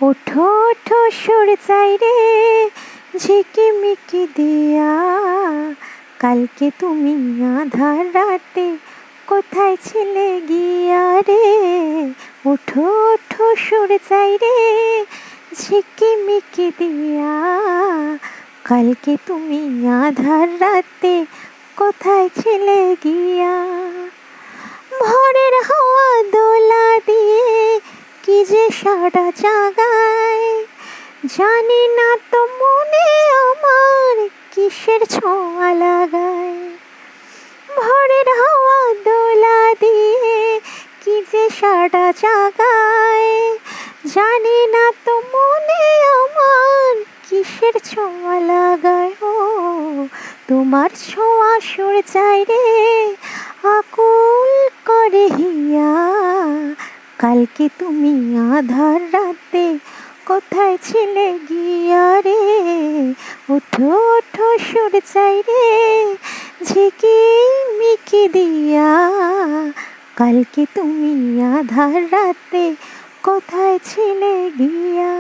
ওঠো ওঠো সুর চাই রে ঝিকিমিকি দিয়া, কালকে তুমি আধার রাতে কোথায় ছিলে গিয়া রে। ওঠো ওঠো সুর চাই রে ঝিকিমিকি দিয়া, কালকে তুমি আধার রাতে কোথায় ছিলে গিয়া। ভোরের হাওয়া দোলা দিয়ে কি যে সারা জাগায়, জানি না তো মনে আমার কিসের ছোঁয়া লাগায়। ভোরের হাওয়া দোলা দিয়ে কি যে সারা জাগায়, জানি না তো মনে আমার কিসের ছোঁয়া লাগায়। ও তোমার ছোঁয়া সুর চাই রে আকুল করে হিয়া, কালকে তুমি আধার রাতে কোথায় ছিলে গিয়া রে। ওঠো ওঠো সুর চাই রে ঝিকিমিকি দিয়া, কালকে তুমি আধার রাতে কোথায় ছিলে গিয়া।